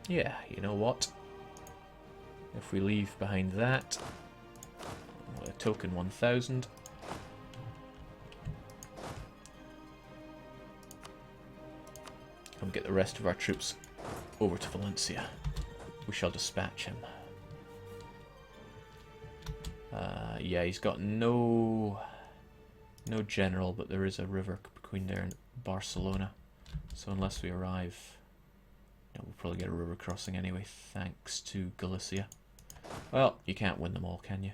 Yeah, you know what? If we leave behind that, a token 1000. Come get the rest of our troops over to Valencia. We shall dispatch him. Yeah, he's got no general, but there is a river between there and Barcelona. So unless we arrive, we'll probably get a river crossing anyway, thanks to Galicia. Well, you can't win them all, can you?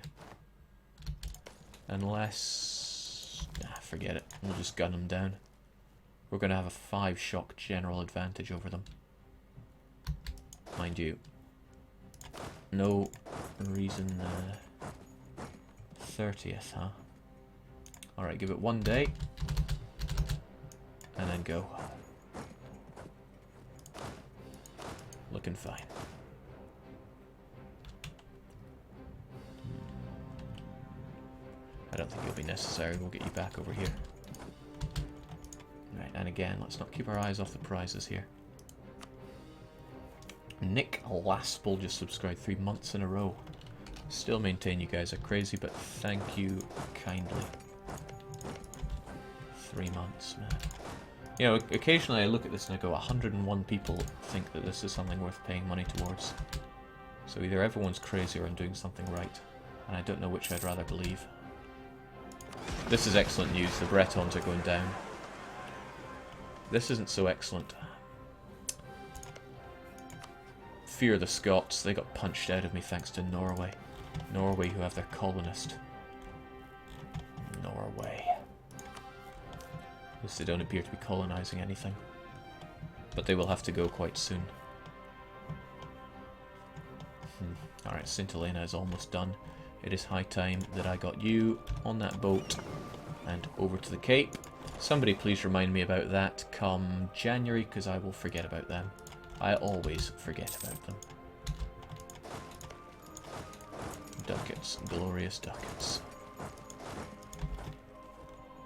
Unless... forget it. We'll just gun them down. We're going to have a 5-shock general advantage over them. Mind you. No reason... 30th, huh? Alright, give it 1 day. And then go. Looking fine. I don't think it'll be necessary. We'll get you back over here. Right, and again, let's not keep our eyes off the prizes here. Nick Laspel just subscribed 3 months in a row. Still maintain you guys are crazy, but thank you kindly. 3 months, man. You know, occasionally I look at this and I go, 101 people think that this is something worth paying money towards. So either everyone's crazy or I'm doing something right. And I don't know which I'd rather believe. This is excellent news. The Bretons are going down. This isn't so excellent. Fear the Scots. They got punched out of me thanks to Norway. Norway, who have their colonist. Norway. At least they don't appear to be colonizing anything. But they will have to go quite soon. Alright, St. Helena is almost done. It is high time that I got you on that boat and over to the Cape. Somebody please remind me about that come January, because I will forget about them. I always forget about them. Ducats. Glorious ducats.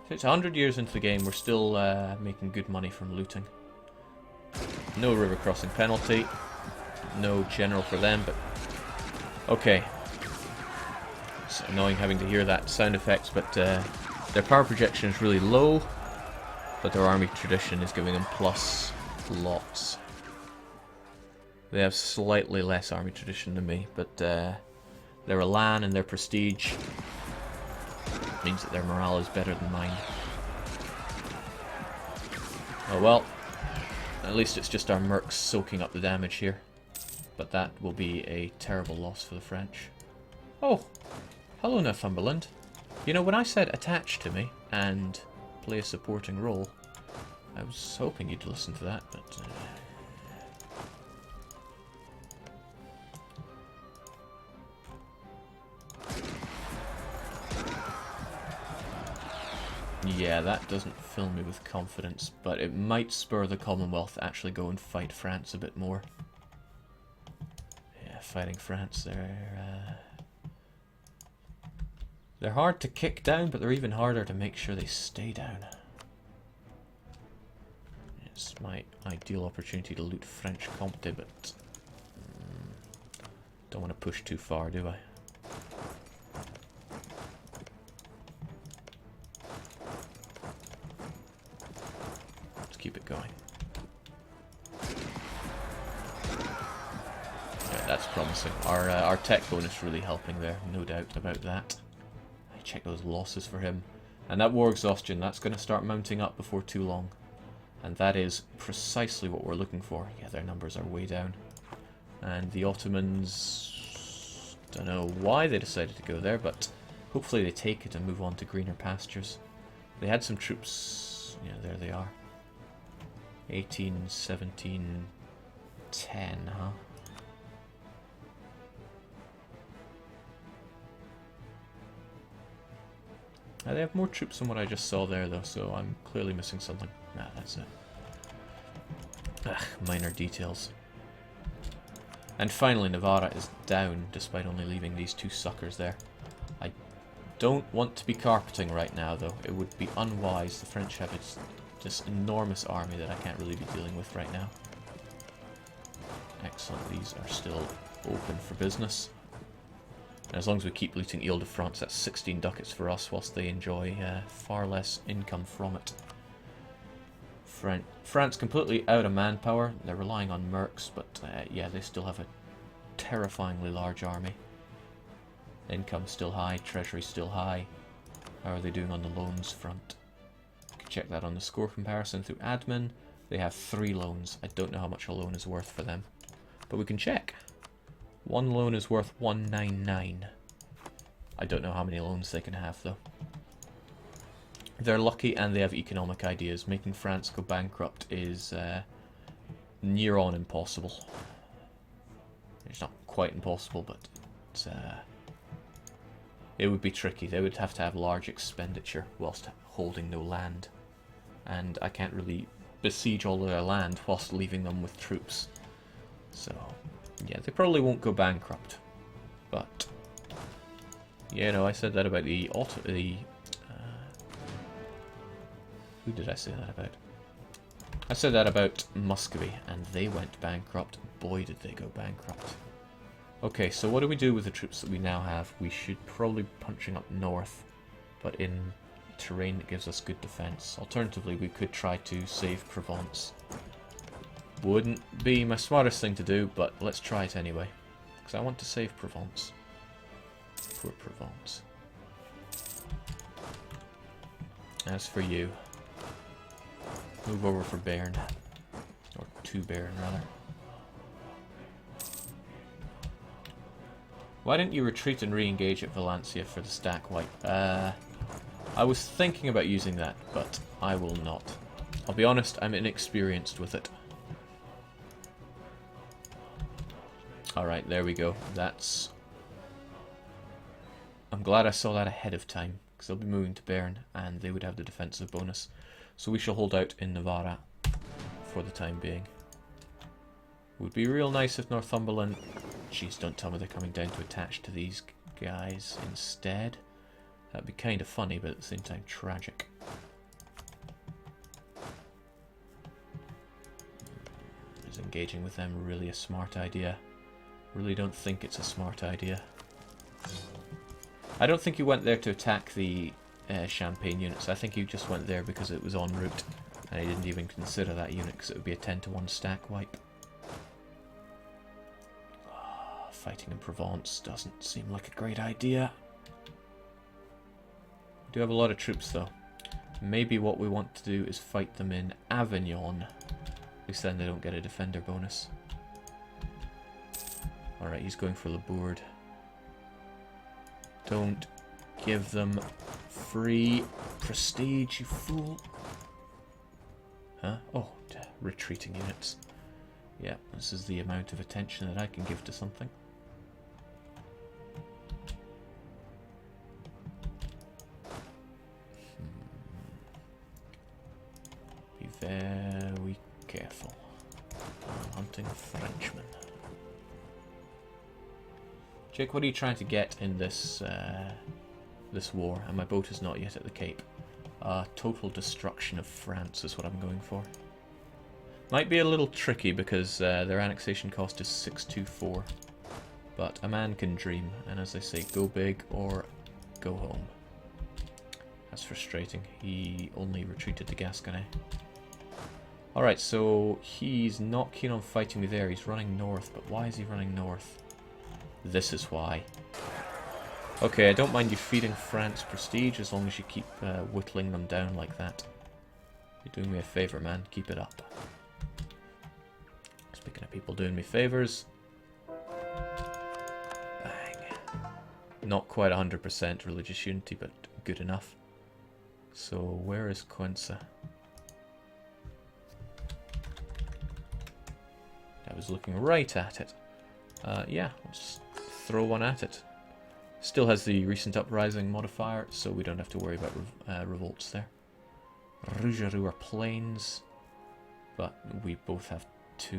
So it's 100 years into the game, we're still making good money from looting. No river crossing penalty. No general for them, but... okay. It's annoying having to hear that sound effects, but their power projection is really low, but their army tradition is giving them plus lots. They have slightly less army tradition than me, but their elan and their prestige means that their morale is better than mine. Oh well, at least it's just our mercs soaking up the damage here, but that will be a terrible loss for the French. Oh, hello Northumberland. You know, when I said attach to me and play a supporting role, I was hoping you'd listen to that, but... yeah, that doesn't fill me with confidence, but it might spur the Commonwealth to actually go and fight France a bit more. Yeah, fighting France, they're hard to kick down, but they're even harder to make sure they stay down. It's my ideal opportunity to loot French Comté, but don't want to push too far, do I? Keep it going. Yeah, that's promising. Our tech bonus really helping there, no doubt about that. I check those losses for him. And that war exhaustion, that's going to start mounting up before too long. And that is precisely what we're looking for. Yeah, their numbers are way down. And the Ottomans... don't know why they decided to go there, but hopefully they take it and move on to greener pastures. They had some troops... yeah, there they are. 18, 17, 10, huh? They have more troops than what I just saw there, though, so I'm clearly missing something. Nah, that's it. Ugh, minor details. And finally, Navarra is down, despite only leaving these 2 suckers there. I don't want to be carpeting right now, though. It would be unwise. The French have this enormous army that I can't really be dealing with right now. Excellent, these are still open for business. And as long as we keep looting Ile-de-France, that's 16 ducats for us, whilst they enjoy far less income from it. France completely out of manpower. They're relying on mercs, but yeah, they still have a terrifyingly large army. Income still high, treasury still high. How are they doing on the loans front? You can check that on the score comparison through admin. They have 3 loans. I don't know how much a loan is worth for them, but we can check. One loan is worth 199. I don't know how many loans they can have though. They're lucky and they have economic ideas. Making France go bankrupt is near on impossible. It's not quite impossible, but it's, it would be tricky. They would have to have large expenditure whilst holding no land. And I can't really besiege all of their land whilst leaving them with troops. So, yeah, they probably won't go bankrupt. But, yeah, no, I said that about the who did I say that about? I said that about Muscovy, and they went bankrupt. Boy, did they go bankrupt. Okay, so what do we do with the troops that we now have? We should probably be punching up north, but in terrain that gives us good defense. Alternatively, we could try to save Provence. Wouldn't be my smartest thing to do, but let's try it anyway. Because I want to save Provence. Poor Provence. As for you, move over for Bern. Or to Bern, rather. Why didn't you retreat and re-engage at Valencia for the stack wipe? I was thinking about using that, but I will not. I'll be honest, I'm inexperienced with it. Alright, there we go. That's... I'm glad I saw that ahead of time, because they'll be moving to Bern, and they would have the defensive bonus. So we shall hold out in Navarra for the time being. Would be real nice if Northumberland... Jeez, don't tell me they're coming down to attach to these guys instead. That'd be kind of funny, but at the same time tragic. Is engaging with them really a smart idea? Really don't think it's a smart idea. I don't think he went there to attack the Champagne units. I think he just went there because it was en route, and he didn't even consider that unit because it would be a 10-to-1 stack wipe. Fighting in Provence doesn't seem like a great idea. We do have a lot of troops though. Maybe what we want to do is fight them in Avignon. At least then they don't get a defender bonus. Alright, he's going for Labourd. Don't give them free prestige, you fool. Huh? Oh, retreating units. Yeah, this is the amount of attention that I can give to something. Be very careful. I'm hunting Frenchmen. Jake, what are you trying to get in this this war? And my boat is not yet at the Cape. Total destruction of France is what I'm going for. Might be a little tricky because their annexation cost is 624. But a man can dream, and as they say, go big or go home. That's frustrating. He only retreated to Gascony. Alright, so he's not keen on fighting me there. He's running north, but why is he running north? This is why. Okay, I don't mind you feeding France prestige as long as you keep whittling them down like that. You're doing me a favour, man. Keep it up. Speaking of people doing me favours. Bang. Not quite 100% religious unity, but good enough. So, where is Coenza? I was looking right at it. Yeah, let's throw one at it. Still has the recent uprising modifier, so we don't have to worry about revolts there. Rougerou are plains, but we both have two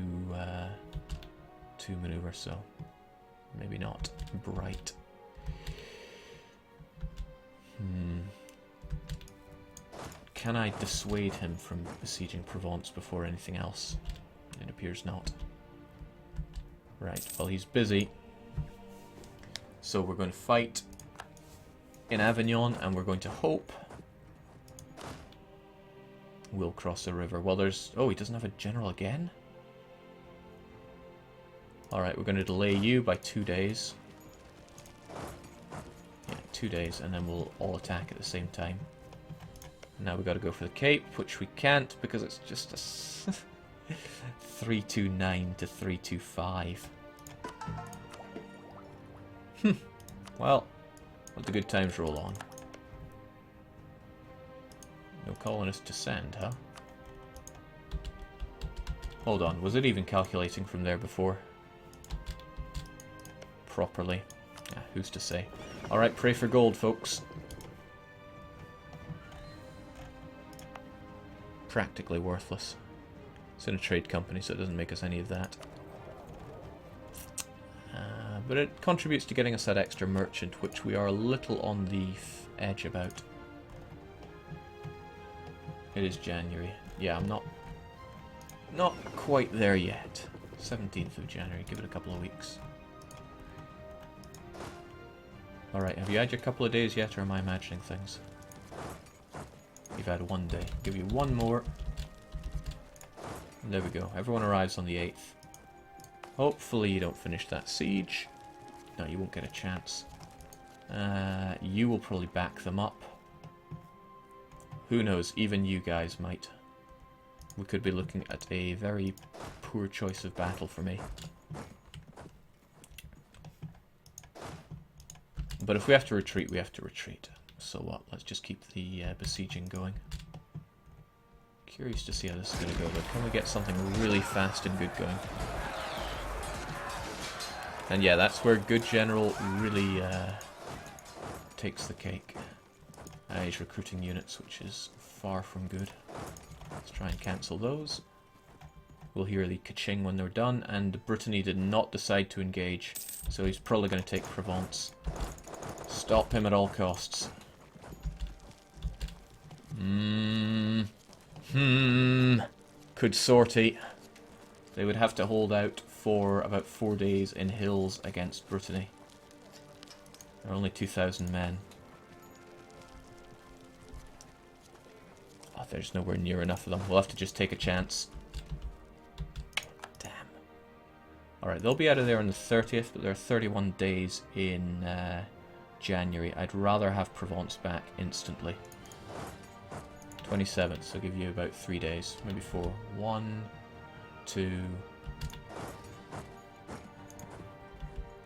maneuvers, so maybe not. Bright. Can I dissuade him from besieging Provence before anything else? It appears not. Right, well he's busy. So we're going to fight in Avignon, and we're going to hope we'll cross the river. Well, there's... Oh, he doesn't have a general again? Alright, we're going to delay you by 2 days. Yeah, 2 days, and then we'll all attack at the same time. Now we've got to go for the Cape, which we can't because it's just a 329 to 325. Well, let the good times roll on. No colonists to send, huh? Hold on, was it even calculating from there before? Properly. Yeah, who's to say? Alright, pray for gold, folks. Practically worthless. It's in a trade company, so it doesn't make us any of that. But it contributes to getting us that extra merchant, which we are a little on the edge about. It is January. Yeah, I'm not quite there yet. 17th of January, give it a couple of weeks. Alright, have you had your couple of days yet, or am I imagining things? You've had 1 day. Give you one more. And there we go. Everyone arrives on the 8th. Hopefully you don't finish that siege. No, you won't get a chance. You will probably back them up. Who knows, even you guys might. We could be looking at a very poor choice of battle for me. But if we have to retreat, we have to retreat. So what? Let's just keep the besieging going. Curious to see how this is going to go, though. Can we get something really fast and good going? And yeah, that's where good general really takes the cake. He's recruiting units, which is far from good. Let's try and cancel those. We'll hear the ka-ching when they're done, and Brittany did not decide to engage, so he's probably going to take Provence. Stop him at all costs. Could sortie. They would have to hold out for about 4 days in hills against Brittany. There are only 2,000 men. Oh, there's nowhere near enough of them. We'll have to just take a chance. Damn. Alright, they'll be out of there on the 30th, but there are 31 days in January. I'd rather have Provence back instantly. 27th, so I'll give you about 3 days, maybe 4. 1, 2,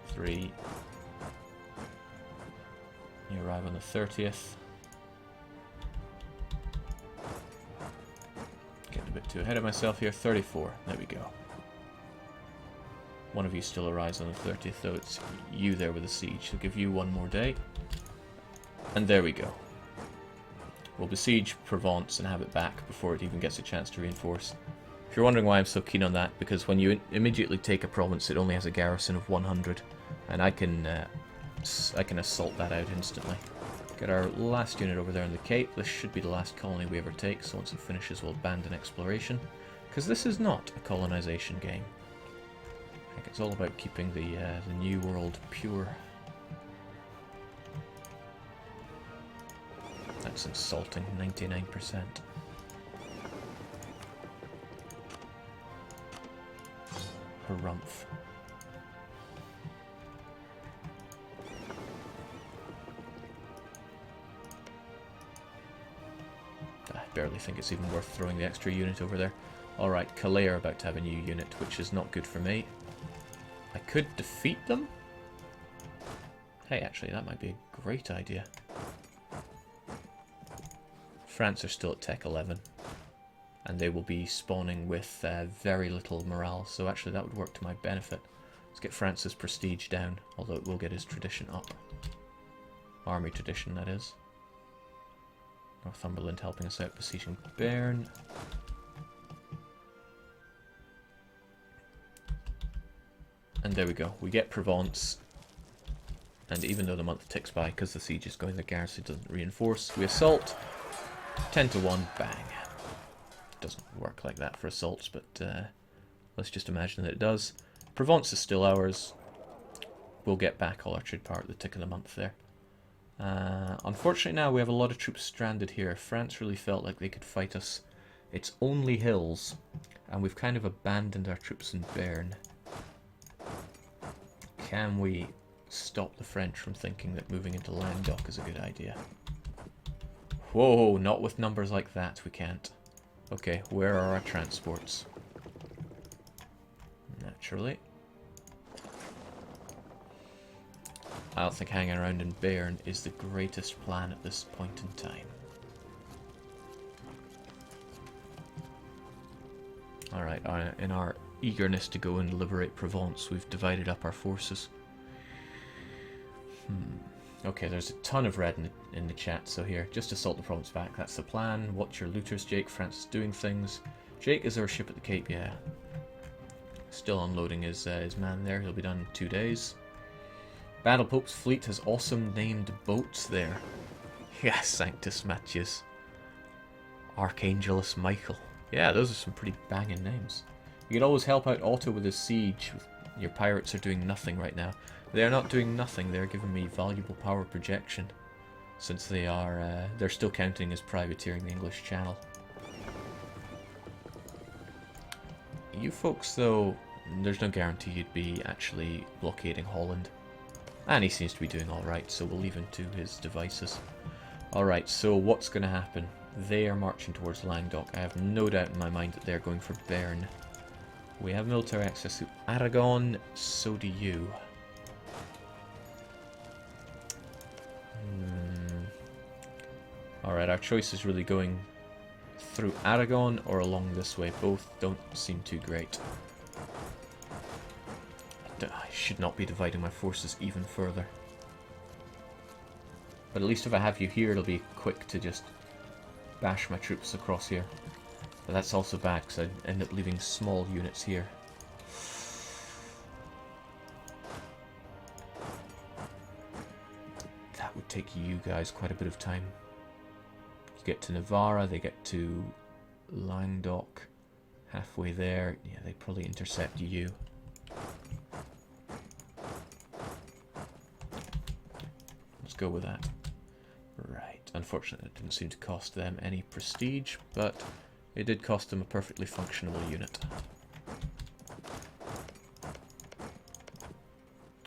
3. You arrive on the 30th. Getting a bit too ahead of myself here. 34. There we go. One of you still arrives on the 30th, though it's you there with the siege. So give you 1 more day. And there we go. We'll besiege Provence and have it back before it even gets a chance to reinforce. If you're wondering why I'm so keen on that, because when you immediately take a province, it only has a garrison of 100, and I can assault that out instantly. Get our last unit over there in the Cape. This should be the last colony we ever take, so once it finishes we'll abandon exploration, because this is not a colonization game. I think it's all about keeping the New World pure. That's insulting, 99%. Harumph. I barely think it's even worth throwing the extra unit over there. Alright, Calais are about to have a new unit, which is not good for me. I could defeat them? Hey, actually, that might be a great idea. France are still at Tech 11, and they will be spawning with very little morale, so actually that would work to my benefit. Let's get France's prestige down, although it will get his tradition up. Army tradition, that is. Northumberland helping us out, besieging Bern. And there we go, we get Provence, and even though the month ticks by, because the siege is going, the garrison doesn't reinforce, we assault. 10 to 1, bang. Doesn't work like that for assaults, but let's just imagine that it does. Provence is still ours. We'll get back all our trade power at the tick of the month there. Unfortunately now we have a lot of troops stranded here. France really felt like they could fight us. It's only hills, and we've kind of abandoned our troops in Bern. Can we stop the French from thinking that moving into Languedoc is a good idea? Whoa, not with numbers like that, we can't. Okay, where are our transports? Naturally. I don't think hanging around in Bern is the greatest plan at this point in time. Alright, in our eagerness to go and liberate Provence, we've divided up our forces. Okay, there's a ton of red in the chat, so here, just assault the province back, that's the plan. Watch your looters, Jake. France is doing things. Jake, is our ship at the Cape? Yeah. Still unloading his man there, he'll be done in 2 days. Battle Pope's fleet has awesome named boats there. Yes, Sanctus Matthias. Archangelus Michael. Yeah, those are some pretty banging names. You could always help out Otto with his siege. Your pirates are doing nothing right now. They are not doing nothing, they're giving me valuable power projection. Since they are, they're still counting as privateering the English Channel. You folks, though, there's no guarantee you'd be actually blockading Holland. And he seems to be doing alright, so we'll leave him to his devices. Alright, so what's going to happen? They are marching towards Languedoc. I have no doubt in my mind that they're going for Bern. We have military access to Aragon, so do you. Alright, our choice is really going through Aragon or along this way. Both don't seem too great. I should not be dividing my forces even further. But at least if I have you here, it'll be quick to just bash my troops across here. But that's also bad, because I end up leaving small units here. That would take you guys quite a bit of time. You get to Navarra, they get to Languedoc, halfway there. Yeah, they probably intercept you. Let's go with that. Right, unfortunately it didn't seem to cost them any prestige, but it did cost them a perfectly functional unit.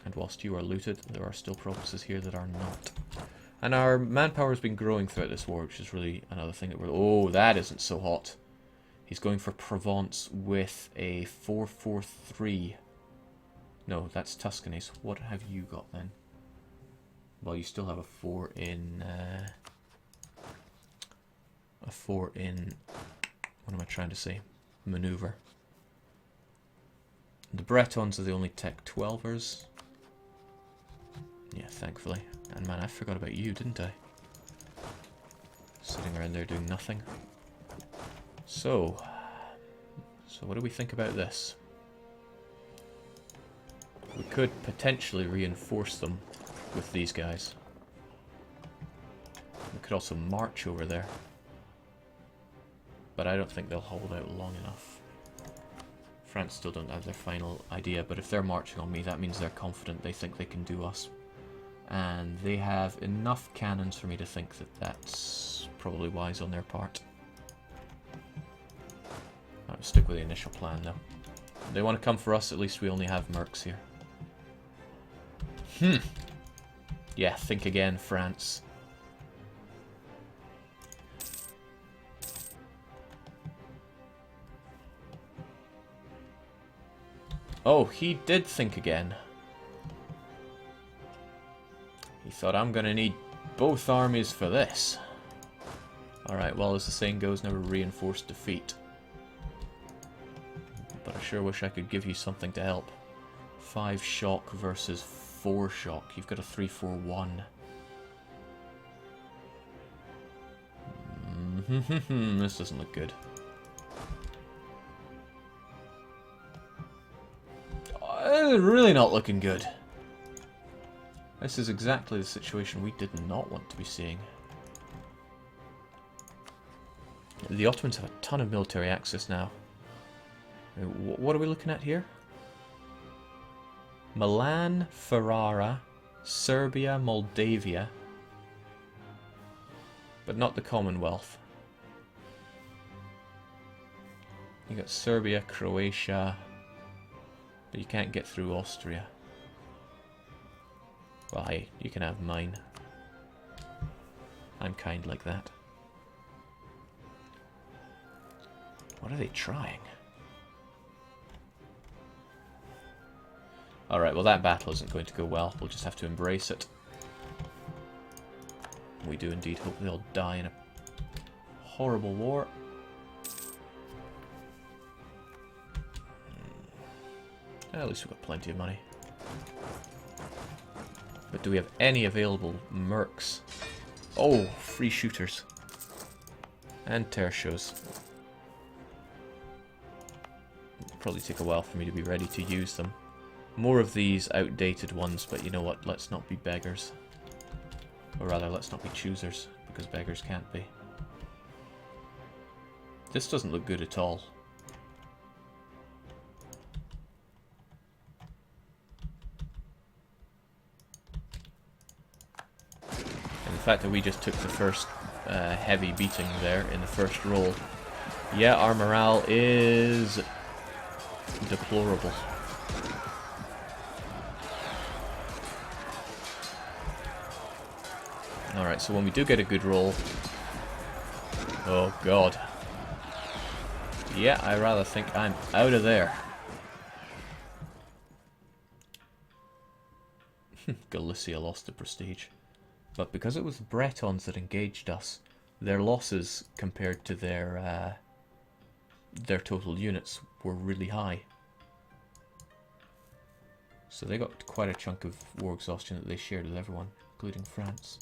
And whilst you are looted, there are still provinces here that are not. And our manpower has been growing throughout this war, which is really another thing that we're... Oh, that isn't so hot. He's going for Provence with a 443. No, that's Tuscany. So what have you got then? Well, you still have a 4 in... a 4 in... What am I trying to say? Maneuver. The Bretons are the only Tech 12ers. Yeah, thankfully. And man, I forgot about you, didn't I? Sitting around there doing nothing. So what do we think about this? We could potentially reinforce them with these guys. We could also march over there. But I don't think they'll hold out long enough. France still don't have their final idea, but if they're marching on me, that means they're confident they think they can do us. And they have enough cannons for me to think that that's probably wise on their part. I'll stick with the initial plan though. If they want to come for us, at least we only have mercs here. Yeah, think again, France. Oh, he did think again. He thought, I'm gonna need both armies for this. Alright, well, as the saying goes, never reinforce defeat. But I sure wish I could give you something to help. 5 shock versus 4 shock. You've got a 3-4-1. This doesn't look good. Really not looking good. This is exactly the situation we did not want to be seeing. The Ottomans have a ton of military access now. What are we looking at here? Milan, Ferrara, Serbia, Moldavia, but not the Commonwealth. You got Serbia, Croatia, but you can't get through Austria. Well, hey, you can have mine. I'm kind like that. What are they trying? Alright, well that battle isn't going to go well. We'll just have to embrace it. We do indeed hope they'll die in a horrible war. At least we've got plenty of money. But do we have any available mercs? Oh, free shooters. And tertios. It'll probably take a while for me to be ready to use them. More of these outdated ones, but you know what? Let's not be beggars. Or rather, let's not be choosers, because beggars can't be. This doesn't look good at all. And the fact that we just took the first heavy beating there in the first roll. Yeah, our morale is deplorable. Alright, so when we do get a good roll... Oh god. Yeah, I rather think I'm out of there. Galicia lost the prestige. But because it was the Bretons that engaged us, their losses compared to their total units were really high. So they got quite a chunk of war exhaustion that they shared with everyone, including France.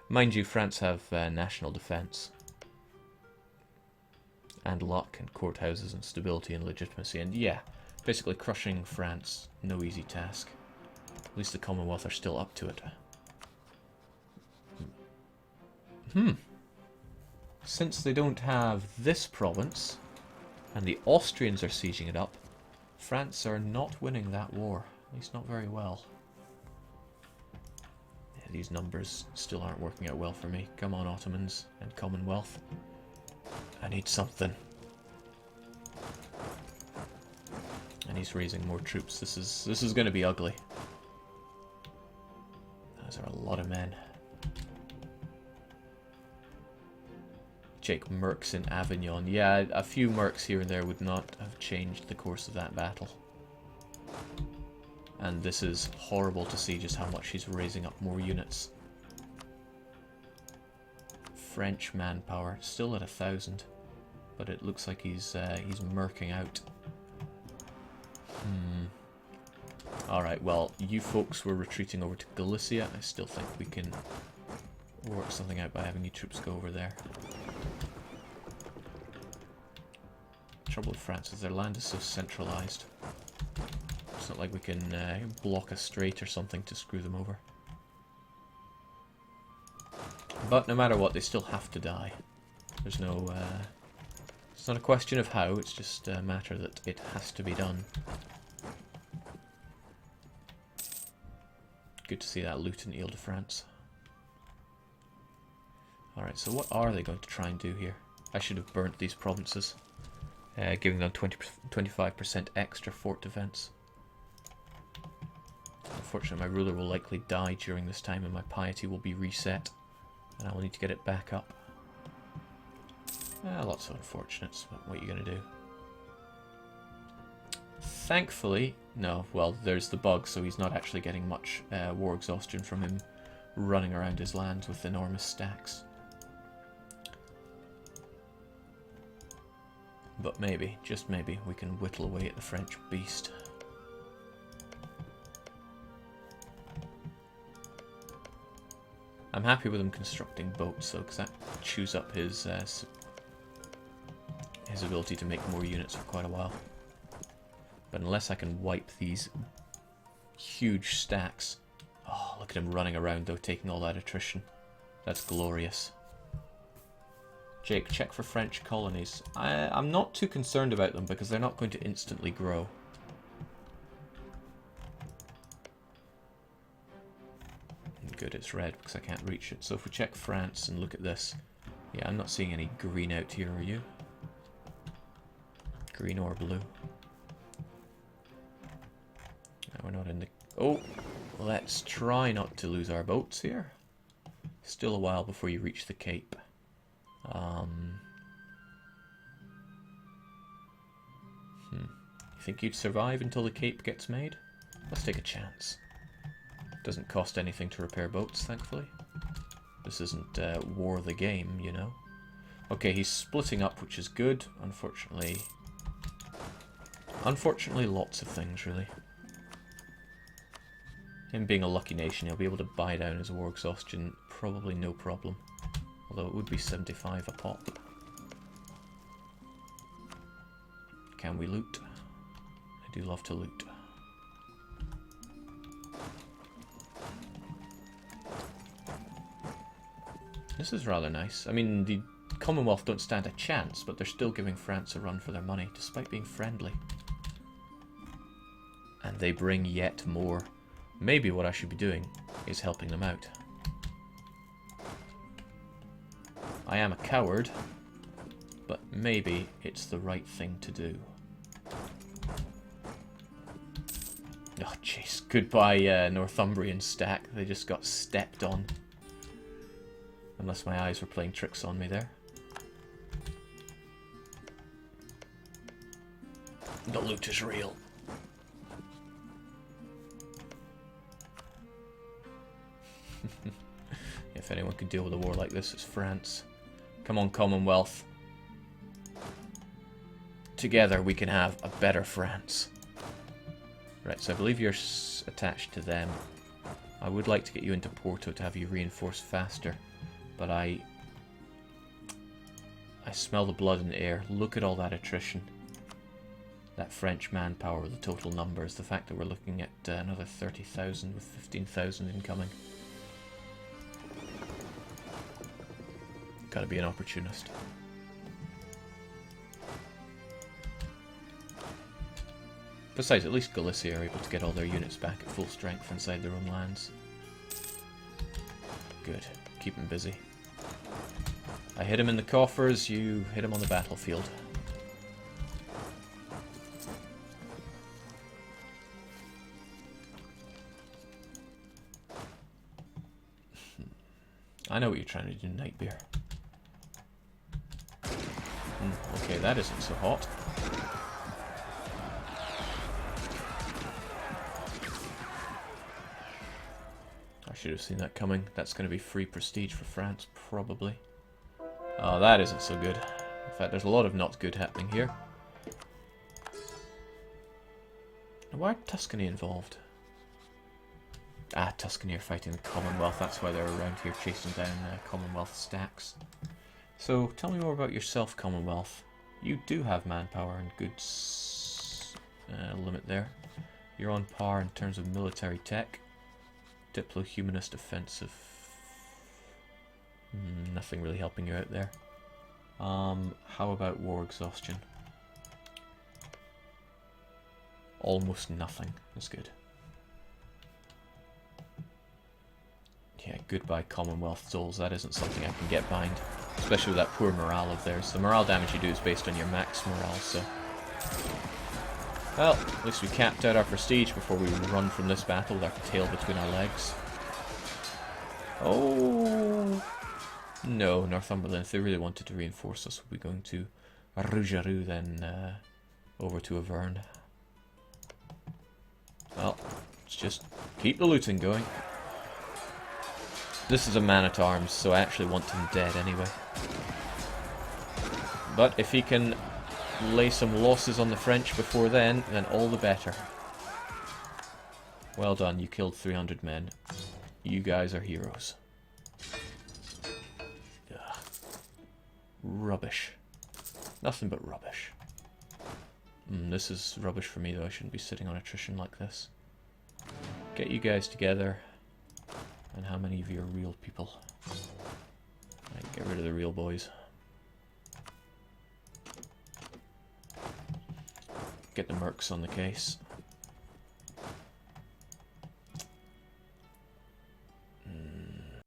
Mind you, France have national defense. And luck and courthouses and stability and legitimacy. And yeah, basically crushing France, no easy task. At least the Commonwealth are still up to it. Since they don't have this province, and the Austrians are sieging it up, France are not winning that war. At least not very well. Yeah, these numbers still aren't working out well for me. Come on, Ottomans and Commonwealth. I need something. And he's raising more troops. This is going to be ugly. Those are a lot of men. Jake mercs in Avignon. Yeah, a few mercs here and there would not have changed the course of that battle. And this is horrible to see just how much he's raising up more units. French manpower, still at 1,000. But it looks like he's merking out. Alright, well, you folks were retreating over to Galicia. I still think we can work something out by having you troops go over there. Trouble with France is their land is so centralized. It's not like we can block a strait or something to screw them over. But no matter what, they still have to die. There's no... it's not a question of how, it's just a matter that it has to be done. Good to see that loot in Ile-de-France. Alright, so what are they going to try and do here? I should have burnt these provinces. Giving them 25% extra fort defense. Unfortunately, my ruler will likely die during this time and my piety will be reset. And I will need to get it back up. Lots of unfortunates, but what are you going to do? Thankfully, no, well, there's the bug, so he's not actually getting much war exhaustion from him running around his lands with enormous stacks. But maybe, just maybe, we can whittle away at the French beast. I'm happy with him constructing boats, though, because that chews up his ability to make more units for quite a while. But unless I can wipe these huge stacks... Oh, look at him running around, though, taking all that attrition. That's glorious. Jake, check for French colonies. I'm not too concerned about them because they're not going to instantly grow. good, it's red because I can't reach it. So if we check France and look at this, yeah, I'm not seeing any green out here, are you? Green or blue? No, we're not in the... Oh! Let's try not to lose our boats here. Still a while before you reach the Cape. You think you'd survive until the Cape gets made? Let's take a chance. Doesn't cost anything to repair boats, thankfully. This isn't War the Game, you know. Okay, he's splitting up, which is good. Unfortunately, lots of things, really. Him being a lucky nation, he'll be able to buy down his war exhaustion, probably no problem. Although it would be 75 a pop. Can we loot? I do love to loot. This is rather nice. I mean, the Commonwealth don't stand a chance, but they're still giving France a run for their money, despite being friendly. And they bring yet more. Maybe what I should be doing is helping them out. I am a coward, but maybe it's the right thing to do. Oh, jeez. Goodbye, Northumbrian stack. They just got stepped on. Unless my eyes were playing tricks on me there. The loot is real. If anyone could deal with a war like this, it's France. Come on, Commonwealth. Together we can have a better France. Right, so I believe you're attached to them. I would like to get you into Porto to have you reinforced faster. But I smell the blood in the air. Look at all that attrition. That French manpower, the total numbers. The fact that we're looking at another 30,000 with 15,000 incoming. Gotta be an opportunist. Besides, at least Galicia are able to get all their units back at full strength inside their own lands. Good. Keep him busy. I hit him in the coffers, you hit him on the battlefield. I know what you're trying to do, Nightbear. Okay, that isn't so hot. I should have seen that coming. That's going to be free prestige for France, probably. Oh, that isn't so good. In fact, there's a lot of not good happening here. Why Tuscany involved? Ah, Tuscany are fighting the Commonwealth. That's why they're around here chasing down Commonwealth stacks. So, tell me more about yourself, Commonwealth. You do have manpower and goods limit there. You're on par in terms of military tech. Diplo-humanist offensive. Nothing really helping you out there. How about war exhaustion? Almost nothing. That's good. Yeah, goodbye Commonwealth souls. That isn't something I can get behind. Especially with that poor morale of theirs. The morale damage you do is based on your max morale, so... Well, at least we capped out our prestige before we run from this battle with our tail between our legs. Oh... No, Northumberland, if they really wanted to reinforce us, we'll be going to Rougerou, then over to Auvergne. Well, let's just keep the looting going. This is a man-at-arms, so I actually want him dead anyway. But if he can lay some losses on the French before then all the better. Well done, you killed 300 men. You guys are heroes. Ugh. Rubbish. Nothing but rubbish. This is rubbish for me though, I shouldn't be sitting on attrition like this. Get you guys together. And how many of you are real people? Right, get rid of the real boys. Get the mercs on the case.